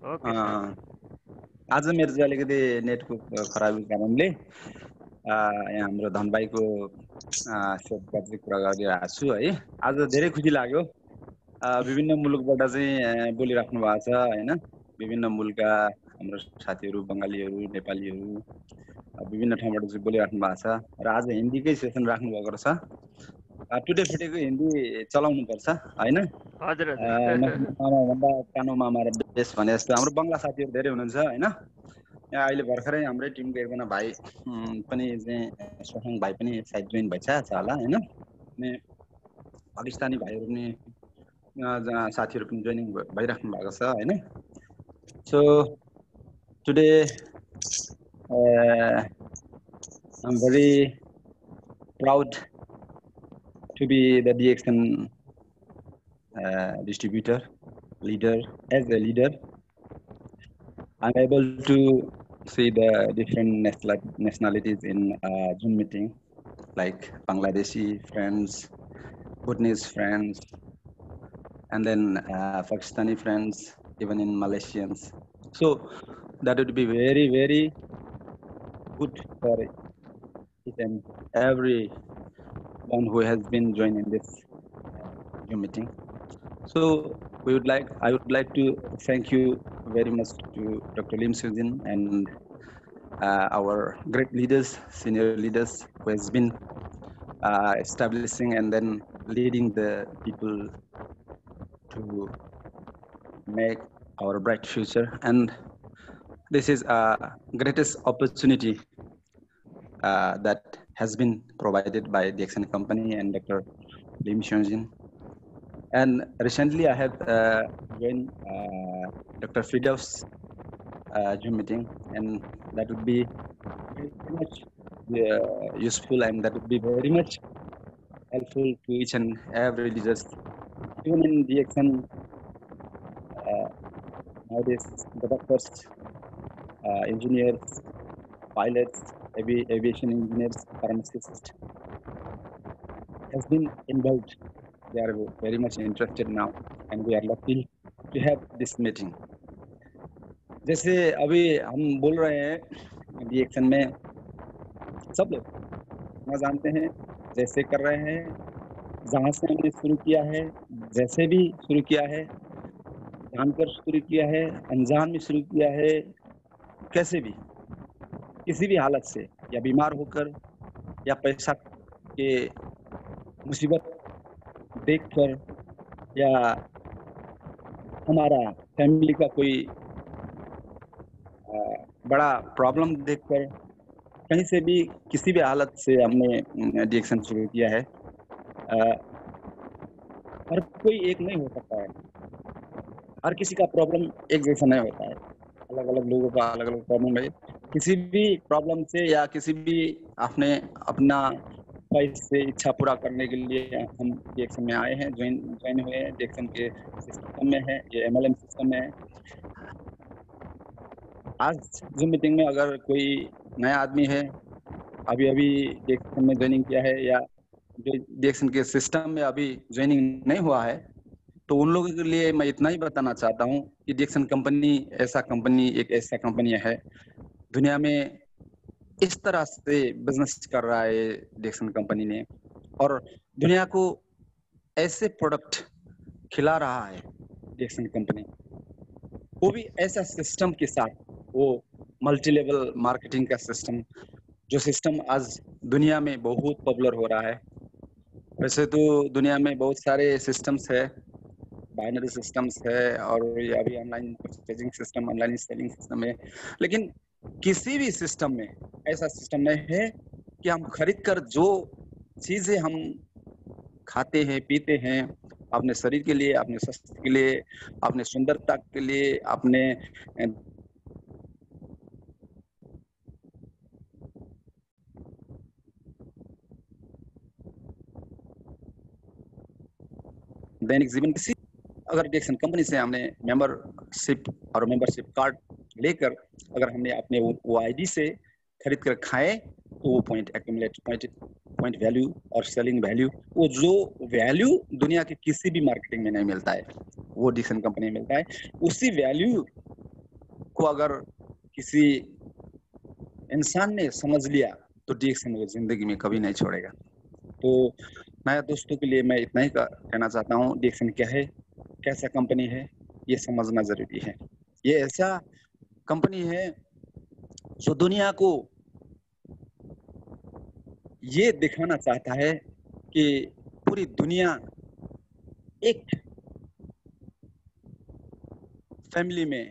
Okay sir. अँ, आज मेरो चाहिँ अलिकति नेटको खराबीको कारणले यहाँ हाम्रो धनबाईको सेवाबाट चाहिँ कुरा गरिरहेको छु है। आज धेरै खुसी लाग्यो। विभिन्न मुलुकबाट चाहिँ बोलिराख्नु भएको छ होइन। विभिन्न मुलुकका हाम्रो साथीहरू, बङ्गालीहरू, नेपालीहरू विभिन्न ठाउँबाट चाहिँ बोलिराख्नु भएको छ र आज हिन्दीकै सेसन राख्नु भएको रहेछ। टुटेफुटेको हिन्दी चलाउनुपर्छ होइन। हजुर हजुर। मामाभन्दा कानो मामा र बेस भने जस्तो हाम्रो बङ्गला साथीहरू धेरै हुनुहुन्छ होइन। यहाँ अहिले भर्खरै हाम्रै टिमको एकजना भाइ पनि चाहिँ सोहाङ भाइ पनि सायद जोइन भइसकेको छ होला होइन। अनि पाकिस्तानी भाइहरू पनि साथीहरू पनि जोइनिङ भइराख्नु भएको छ होइन। So today I'm very proud to be the DXN distributor, leader. As a leader, I'm able to see the different nationalities in Zoom meeting, like Bangladeshi friends, Bhutanese friends, and then Pakistani friends, even in Malaysians. So that would be very, very good for each and every one who has been joining this Zoom meeting. So I would like to thank you very much to Dr. Lim Sujin and our great leaders, senior leaders, who has been establishing and then leading the people to make our bright future. And this is a greatest opportunity that has been provided by the DXN company and Dr. Lim Sujin. And recently I have joined Dr. Firdaus Zoom meeting, and that would be very much useful, and that would be very much helpful to each and every leaders. Even in DXN, nowadays the doctors, engineers, pilots, aviation engineers, pharmacists has been involved. They are very much interested now, and we are lucky to have this meeting. जैसे अभी हम बोल रहे हैं DXN में सब लोग ना जानते हैं, जैसे कर रहे हैं, जहाँ से हमने शुरू किया है, जैसे भी शुरू किया है, जानकर शुरू किया है, अनजान में शुरू किया है, कैसे भी, किसी भी हालत से, या बीमार होकर या पैसा के मुसीबत देखकर या हमारा फैमिली का कोई बड़ा प्रॉब्लम देखकर, कहीं से भी किसी भी हालत से हमने DXN शुरू किया है। हर कोई एक नहीं हो सकता है, हर किसी का प्रॉब्लम एक जैसा नहीं होता है, अलग अलग लोगों का अलग अलग प्रॉब्लम है। किसी भी प्रॉब्लम से या किसी भी आपने अपना ख्वाहिश से इच्छा पूरा करने के लिए हम DXN में आए हैं, ज्वाइन हुए हैं, DXN के सिस्टम में है, ये MLM सिस्टम में है। आज Zoom मीटिंग में अगर कोई नया आदमी है, अभी DXN में ज्वाइनिंग किया है या जो DXN के सिस्टम में अभी ज्वाइनिंग नहीं हुआ है, तो उन लोगों के लिए मैं इतना ही बताना चाहता हूँ कि DXN कंपनी एक ऐसा कंपनी है, दुनिया में इस तरह से बिजनेस कर रहा है DXN कंपनी ने, और दुनिया को ऐसे प्रोडक्ट खिला रहा है DXN कंपनी, वो भी ऐसा सिस्टम के साथ, वो मल्टी लेवल मार्केटिंग का सिस्टम, जो सिस्टम आज दुनिया में बहुत पॉपुलर हो रहा है। वैसे तो दुनिया में बहुत सारे सिस्टम्स है, बाइनरी सिस्टम्स है, और अभी online purchasing system, online selling system है, लेकिन किसी भी सिस्टम में ऐसा सिस्टम नहीं है कि हम खरीद कर जो चीजें हम खाते हैं, पीते हैं, अपने शरीर के लिए, अपने स्वास्थ्य के लिए, अपने सुंदरता के लिए, अपने दैनिक जीवन किसी, अगर DXN कंपनी से हमने मेंबरशिप कार्ड लेकर अगर हमने अपने वो ID से खरीद कर खाए, तो वो पॉइंट एक्यूमुलेट, पॉइंट वैल्यू और सेलिंग वैल्यू, वो जो वैल्यू दुनिया के किसी भी मार्केटिंग में नहीं मिलता है, वो DXN कंपनी में मिलता है। उसी वैल्यू को अगर किसी इंसान ने समझ लिया तो DXN वो जिंदगी में कभी नहीं छोड़ेगा। तो नया दोस्तों के लिए मैं इतना ही कहना चाहता हूँ, DXN क्या है, कैसा कंपनी है, ये समझना जरूरी है। ये ऐसा कंपनी है जो दुनिया को ये दिखाना चाहता है कि पूरी दुनिया एक फैमिली में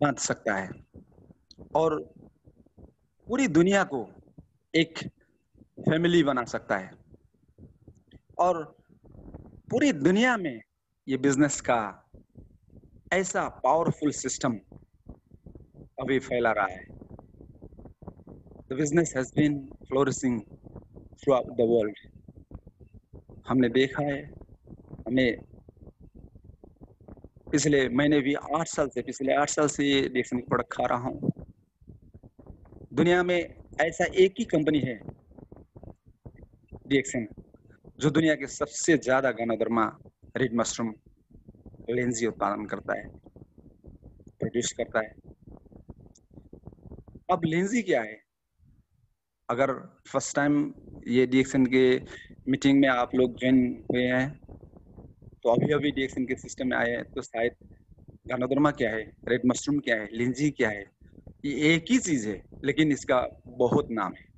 बांध सकता है और पूरी दुनिया को एक फैमिली बना सकता है और पूरी दुनिया में ये बिजनेस का ऐसा पावरफुल सिस्टम अभी फैला रहा है। The business has been flourishing throughout the world. हमने देखा है, हमें पिछले 8 साल से ये DXN की प्रोडक्ट खा रहा हूँ। दुनिया में ऐसा एक ही कंपनी है DXN जो दुनिया के सबसे ज्यादा गanoderma रेड मशरूम लेंजी उत्पादन करता है, प्रोड्यूस करता है। अब लेंजी क्या है? अगर फर्स्ट टाइम ये DXN के मीटिंग में आप लोग ज्वाइन हुए हैं तो अभी DXN के सिस्टम में आए हैं तो शायद गanoderma क्या है, रेड मशरूम क्या है, लेंजी क्या है, ये एक ही चीज है लेकिन इसका बहुत नाम है।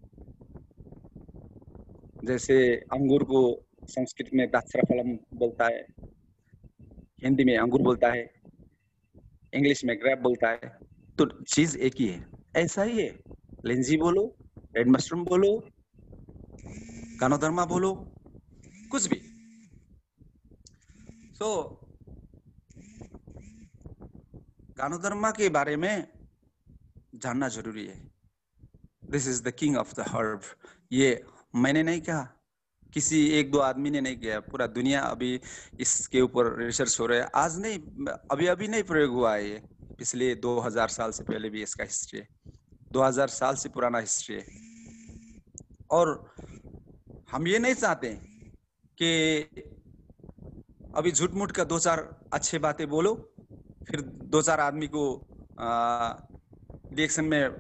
जैसे अंगूर को संस्कृत में द्राक्षाफलम बोलता है, हिंदी में अंगूर बोलता है, इंग्लिश में ग्रेप बोलता है, तो चीज एक ही है। ऐसा ही है, लेंजी बोलो, रेड मशरूम बोलो, गanoderma बोलो, कुछ भी। तो गanoderma के बारे में जानना जरूरी है। This is the king of the herb. ये मैंने नहीं कहा, किसी एक दो आदमी ने नहीं किया, पूरा दुनिया अभी इसके ऊपर रिसर्च हो रहा है। आज नहीं, अभी नहीं प्रयोग हुआ है, ये पिछले 2000 साल से पहले भी इसका हिस्ट्री है, 2000 साल से पुराना हिस्ट्री है। और हम ये नहीं चाहते कि अभी झूठ मूठ का 2-4 अच्छे बातें बोलो, फिर 2-4 आदमी को DXN में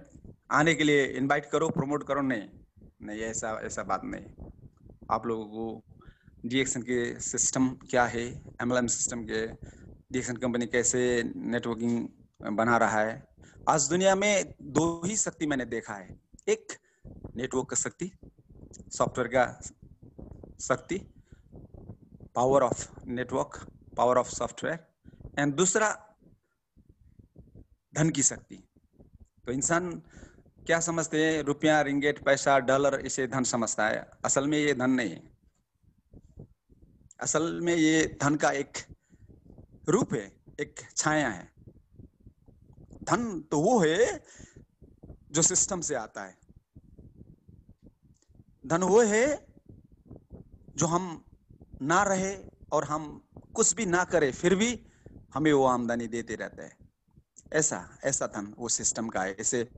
आने के लिए इनवाइट करो, प्रमोट करो। नहीं, ऐसा बात नहीं। आप लोगों को DXN के सिस्टम क्या है, MLM सिस्टम के, DXN कंपनी कैसे नेटवर्किंग बना रहा है। आज दुनिया में 2 ही शक्ति मैंने देखा है, एक नेटवर्क का शक्ति, सॉफ्टवेयर का शक्ति, power of network, power of software, and दूसरा धन की शक्ति। तो इंसान क्या समझते हैं, रुपया, रिंगेट, पैसा, डॉलर, इसे धन समझता है। असल में ये धन नहीं है, असल में ये धन का एक रूप है, एक छाया है। धन तो वो है जो सिस्टम से आता है, धन वो है जो हम ना रहे और हम कुछ भी ना करें फिर भी हमें वो आमदनी देते रहता है। ऐसा धन वो सिस्टम का है। इसे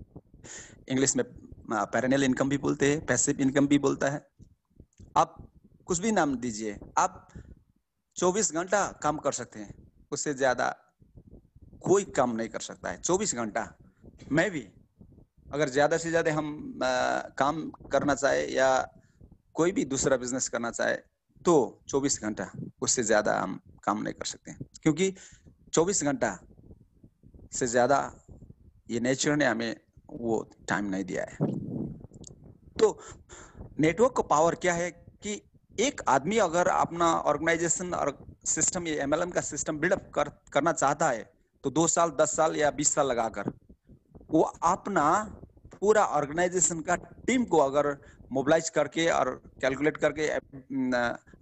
इंग्लिश में पेरेनियल इनकम भी बोलते हैं, पैसिव इनकम भी बोलता है। आप कुछ भी नाम दीजिए, आप 24 घंटा काम कर सकते हैं, उससे ज्यादा कोई काम नहीं कर सकता है। 24 घंटा मैं भी, अगर ज्यादा से ज्यादा हम काम करना चाहे या कोई भी दूसरा बिजनेस करना चाहे तो 24 घंटा, उससे ज्यादा हम काम नहीं कर सकते हैं, क्योंकि 24 घंटा से ज्यादा ये नेचर ने हमें वो टाइम नहीं दिया है। तो नेटवर्क का पावर क्या है कि एक आदमी अगर अपना ऑर्गेनाइजेशन और सिस्टम, ये MLM का सिस्टम बिल्डअप करना चाहता है तो 2 साल, 10 साल या 20 साल लगाकर वो अपना पूरा ऑर्गेनाइजेशन का टीम को अगर मोबिलाइज करके और कैलकुलेट करके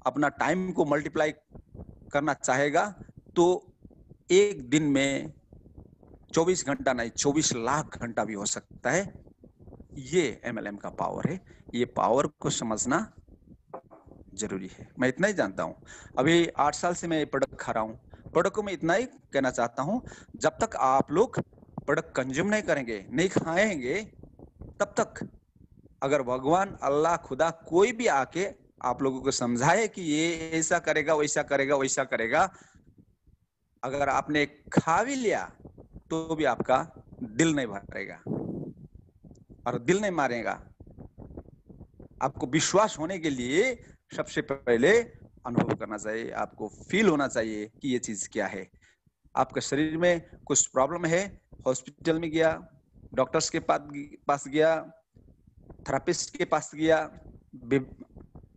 अपना टाइम को मल्टीप्लाई करना चाहेगा तो एक दिन में 24 घंटा नहीं, 24 लाख घंटा भी हो सकता है। ये MLM का पावर है, ये पावर को समझना जरूरी है। मैं इतना ही जानता हूँ। अभी 8 साल से मैं प्रोडक्ट खा रहा हूँ। प्रोडक्ट को मैं इतना ही कहना चाहता हूँ, जब तक आप लोग प्रोडक्ट कंज्यूम नहीं करेंगे, नहीं खाएंगे, तब तक अगर भगवान, अल्लाह, खुदा कोई भी आके आप लोगों को समझाए कि ये ऐसा करेगा, वैसा करेगा, वैसा करेगा, अगर आपने खा भी लिया तो भी आपका दिल नहीं भरेगा, और दिल नहीं मारेगा। आपको विश्वास होने के लिए सबसे पहले अनुभव करना चाहिए, आपको फील होना चाहिए कि ये चीज क्या है। आपके शरीर में कुछ प्रॉब्लम है, हॉस्पिटल में गया, डॉक्टर्स के पास गया, थेरेपिस्ट के पास गया,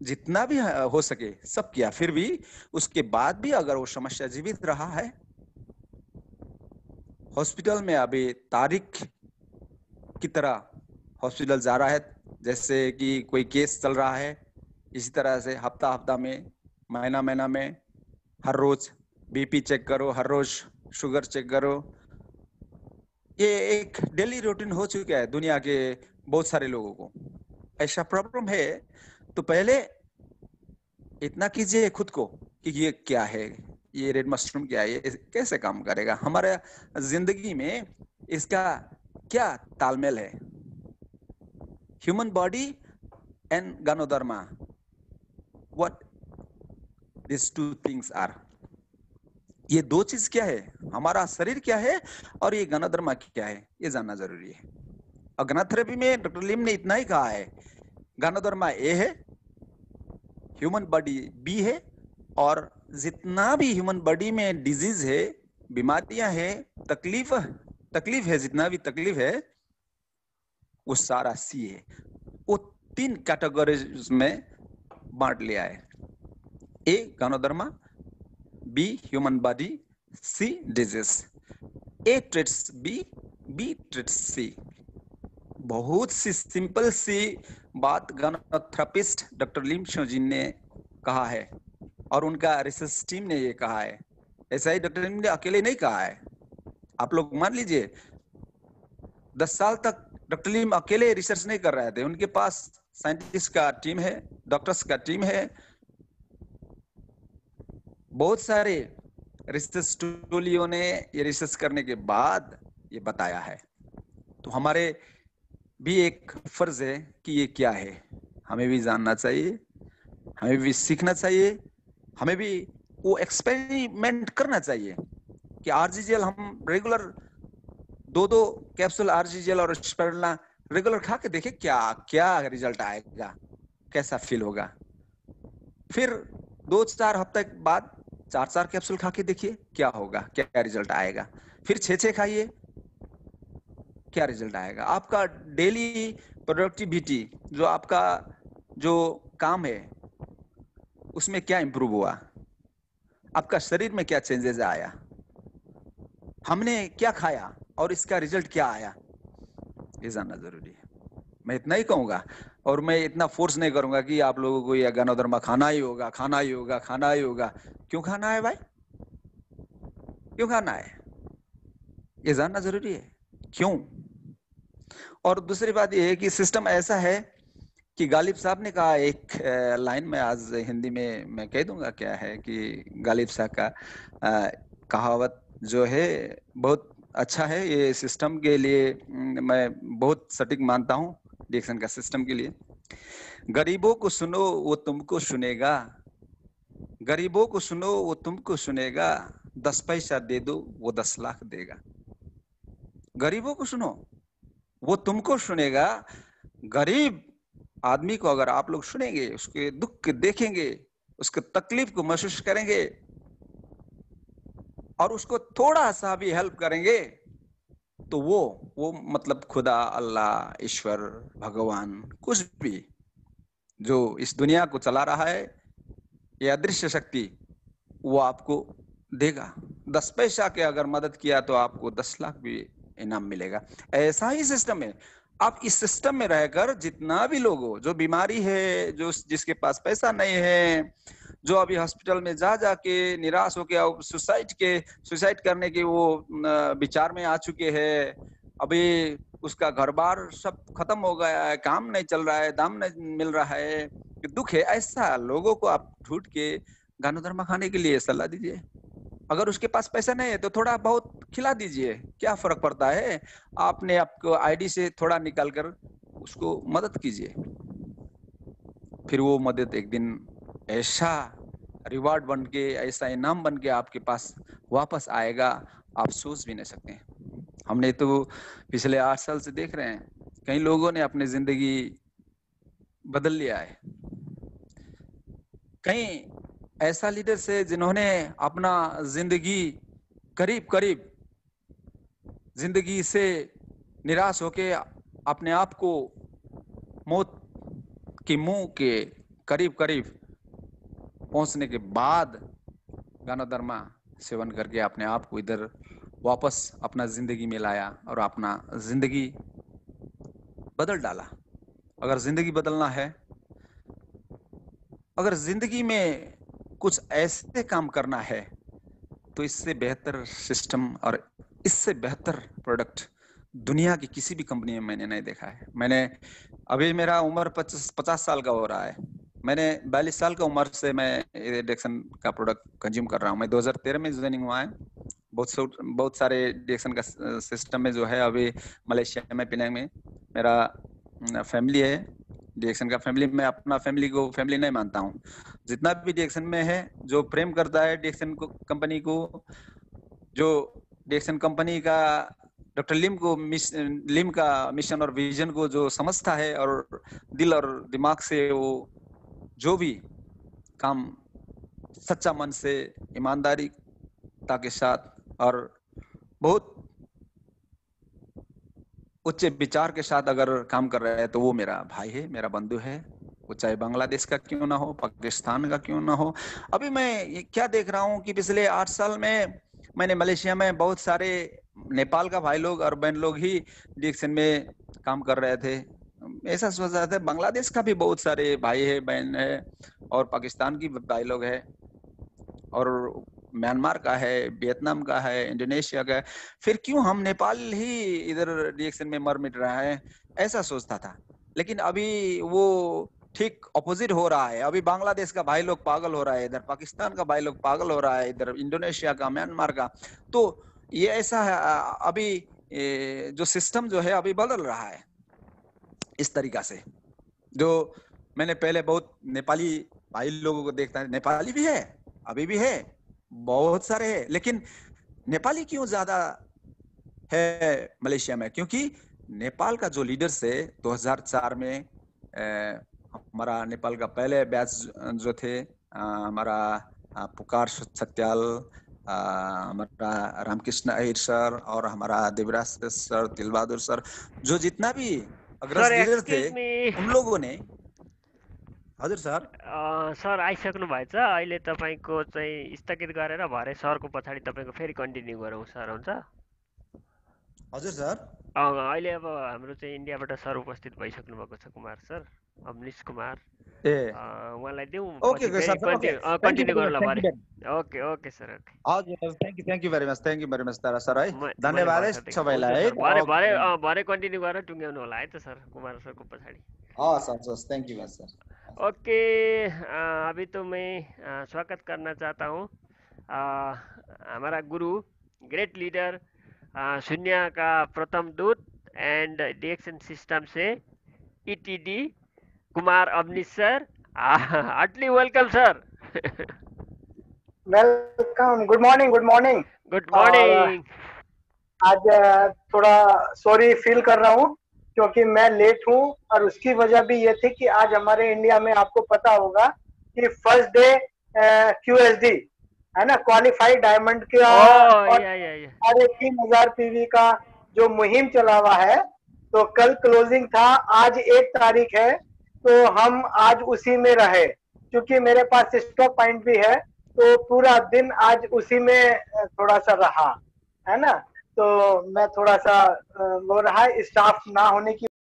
जितना भी हो सके सब किया, फिर भी उसके बाद भी अगर वो समस्या जीवित रहा है, हॉस्पिटल में अभी तारीख की तरह हॉस्पिटल जा रहा है, जैसे कि कोई केस चल रहा है, इसी तरह से हफ्ता हफ्ता में, महीना महीना में, हर रोज बीपी चेक करो, हर रोज शुगर चेक करो। ये एक डेली रूटीन हो चुका है दुनिया के बहुत सारे लोगों को। ऐसा प्रॉब्लम है तो पहले इतना कीजिए खुद को कि ये क्या है, ये रेड मशरूम क्या है, ये कैसे काम करेगा हमारे जिंदगी में, इसका क्या तालमेल है। ह्यूमन बॉडी एंड गणोधर्मा, what this two things are, ये दो चीज क्या है, हमारा शरीर क्या है और ये गणोधर्मा क्या है, ये जानना जरूरी है। और गणोथेरेपी में डॉक्टर लिम ने इतना ही कहा है, गणोधर्मा ए है, ह्यूमन बॉडी बी है, और जितना भी ह्यूमन बॉडी में डिजीज है, बीमारियां है, तकलीफ है, जितना भी तकलीफ है वो सारा सी है। वो 3 कैटेगरीज में बांट लिया है, ए गणोधर्मा, B human body, C disease. A treats B, B treats C. बहुत सी सिंपल सी बात गणोथेरेपिस्ट डॉक्टर लिम शोजिन ने कहा है और उनका रिसर्च टीम ने ये कहा है। ऐसा ही डॉक्टर लिम ने अकेले नहीं कहा है। आप लोग मान लीजिए 10 साल तक डॉक्टर लिम अकेले रिसर्च नहीं कर रहे थे, उनके पास साइंटिस्ट का टीम है, डॉक्टर्स का टीम है, बहुत सारे रिसर्च टूलियों ने ये रिसर्च करने के बाद ये बताया है। तो हमारे भी एक फर्ज है कि ये क्या है, हमें भी जानना चाहिए, हमें भी सीखना चाहिए, हमें भी वो एक्सपेरिमेंट करना चाहिए कि आरजीजीएल हम रेगुलर 2-2 कैप्सूल आरजीजीएल और स्पिरुलिना रेगुलर खा के देखे क्या क्या रिजल्ट आएगा, कैसा फील होगा। फिर 2-4 हफ्ते के बाद 4-4 कैप्सूल खा के देखिए क्या होगा, क्या रिजल्ट आएगा। फिर 6-6 खाइए, क्या रिजल्ट आएगा। आपका डेली प्रोडक्टिविटी, जो आपका जो काम है उसमें क्या इंप्रूव हुआ, आपका शरीर में क्या चेंजेस आया, हमने क्या खाया और इसका रिजल्ट क्या आया, ये जानना जरूरी है। मैं इतना ही कहूंगा और मैं इतना फोर्स नहीं करूंगा कि आप लोगों को यह गणोधर्मा खाना ही होगा, खाना ही होगा, खाना ही होगा। क्यों खाना है भाई, क्यों खाना है, ये जानना जरूरी है क्यों। और दूसरी बात यह है कि सिस्टम ऐसा है कि गालिब साहब ने कहा एक लाइन में, आज हिंदी में मैं कह दूंगा क्या है, कि गालिब साहब का कहावत जो है बहुत अच्छा है, ये सिस्टम के लिए मैं बहुत सटीक मानता हूँ, डिएक्शन का सिस्टम के लिए। गरीबों को सुनो वो तुमको सुनेगा, गरीबों को सुनो वो तुमको सुनेगा, 10 पैसा दे दो वो 10 लाख देगा। गरीबों को सुनो वो तुमको सुनेगा। गरीब आदमी को अगर आप लोग सुनेंगे, उसके दुख देखेंगे, उसके तकलीफ को महसूस करेंगे और उसको थोड़ा सा भी हेल्प करेंगे, तो वो मतलब खुदा, अल्लाह, ईश्वर, भगवान, कुछ भी जो इस दुनिया को चला रहा है, ये अदृश्य शक्ति, वो आपको देगा। 10 पैसा के अगर मदद किया तो आपको 10 लाख भी इनाम मिलेगा। ऐसा ही सिस्टम है। आप इस सिस्टम में रहकर जितना भी लोग हो, जो बीमारी है, जो जिसके पास पैसा नहीं है, जो अभी हॉस्पिटल में जा के निराश होकर सुसाइड करने के वो विचार में आ चुके हैं, अभी उसका घर बार सब खत्म हो गया है, काम नहीं चल रहा है, दाम नहीं मिल रहा है, दुख है, ऐसा लोगों को आप ढूंढ के गणोधर्मा खाने के लिए सलाह दीजिए। अगर उसके पास पैसा नहीं है तो थोड़ा बहुत खिला दीजिए, क्या फर्क पड़ता है। आपने आपको आईडी से थोड़ा निकाल कर उसको मदद कीजिए, फिर वो मदद एक दिन ऐसा रिवार्ड बन के, ऐसा इनाम बन के आपके पास वापस आएगा, आप सोच भी नहीं सकते। हमने तो पिछले 8 साल से देख रहे हैं, कई लोगों ने अपनी जिंदगी बदल लिया है। कई ऐसा लीडर्स है जिन्होंने अपना जिंदगी करीब जिंदगी से निराश होके अपने आप को मौत के मुंह के करीब पहुंचने के बाद गानाधर्मा सेवन करके अपने आप को इधर वापस अपना जिंदगी में लाया और अपना जिंदगी बदल डाला। अगर जिंदगी बदलना है, अगर जिंदगी में कुछ ऐसे काम करना है, तो इससे बेहतर सिस्टम और इससे बेहतर प्रोडक्ट दुनिया की किसी भी कंपनी में मैंने नहीं देखा है। मैंने अभी मेरा उम्र 50 साल का हो रहा है। मैंने 42 साल का उम्र से मैं डिएक्शन का प्रोडक्ट कंज्यूम कर रहा हूँ। मैं 2013 में ज्वाइनिंग हुआ है। बहुत सारे डिएक्शन का सिस्टम में जो है अभी मलेशिया में पिनांग में मेरा फैमिली है डिएक्शन का। फैमिली में अपना फैमिली को फैमिली नहीं मानता हूँ। जितना भी डिएक्शन में है, जो प्रेम करता है डिएक्शन कंपनी को, जो डिएक्शन कंपनी का डॉक्टर लिम का मिशन और विजन को जो समझता है और दिल और दिमाग से वो जो भी काम सच्चा मन से ईमानदारीता के साथ और बहुत उच्च विचार के साथ अगर काम कर रहा है तो वो मेरा भाई है, मेरा बंधु है। वो चाहे बांग्लादेश का क्यों ना हो, पाकिस्तान का क्यों ना हो। अभी मैं क्या देख रहा हूँ कि पिछले 8 साल में मैंने मलेशिया में बहुत सारे नेपाल का भाई लोग और बहन लोग ही डिएक्शन में काम कर रहे थे। ऐसा सोच रहा था बांग्लादेश का भी बहुत सारे भाई है, बहन है, और पाकिस्तान की भाई लोग है, और म्यांमार का है, वियतनाम का है, इंडोनेशिया का है। फिर क्यों हम नेपाल ही इधर डिएक्शन में मर मिट रहा है, ऐसा सोचता था। लेकिन अभी वो ठीक अपोजिट हो रहा है। अभी बांग्लादेश का भाई लोग पागल हो रहा है, इधर पाकिस्तान का भाई लोग पागल हो रहा है, इधर इंडोनेशिया का, म्यांमार का। तो ये ऐसा है, अभी जो सिस्टम जो है अभी बदल रहा है इस तरीका से। जो मैंने पहले बहुत नेपाली भाई लोगों को देखता है, नेपाली भी है, अभी भी है, बहुत सारे हैं, लेकिन नेपाली क्यों ज्यादा है मलेशिया में? क्योंकि नेपाल का जो लीडर्स है 2004 में हमारा नेपाल का पहले बैच जो थे, हमारा पुकार सत्याल, हमारा रामकृष्ण अहिर सर और हमारा देवराज सर, तिलबहादुर सर, जो जितना भी अग्रज लीडर थे उन लोगों ने। हजुर सर। सर आइसक्नु भएछ। अहिले तपाईको चाहिँ स्थगित गरेर भरे सरको पछाडि तपाईको फेरि कन्टिन्यू गरौँ सर, हुन्छ? हजुर सर। अहिले अब हाम्रो चाहिँ इन्डियाबाट सर उपस्थित भइसक्नु भएको छ, कुमार सर, अवनिश कुमार। उहाँलाई दिउँ, ओके सर, कन्टिन्यू गरौँला भरे। Okay okay sir, okay. हजुर, thank you very much Tara sir है। धन्यवाद है सबैलाई है। भरे कन्टिन्यू गरेर टुङ्ग्याउनु होला है त सर, कुमार सरको पछाडि। Sir, thank you sir. Okay, अभी तो मैं स्वागत करना चाहता हूँ हमारा गुरु, ग्रेट लीडर, शून्य का प्रथम दूत एंड डिएक्शन सिस्टम से ETD Kumar Avnish sir. Heartly welcome sir. Welcome, good morning. Good morning. आज थोड़ा सॉरी फील कर रहा हूँ क्योंकि मैं लेट हूँ, और उसकी वजह भी ये थी कि आज हमारे इंडिया में आपको पता होगा कि फर्स्ट डे QSD है ना, क्वालिफाइड डायमंड का और 3,500 PV का जो मुहिम चला हुआ है। तो कल क्लोजिंग था, आज 1 तारीख है, तो हम आज उसी में रहे। क्योंकि मेरे पास स्टॉप पॉइंट भी है, तो पूरा दिन आज उसी में थोड़ा सा रहा है ना। तो मैं थोड़ा सा वो रहा, स्टाफ ना होने की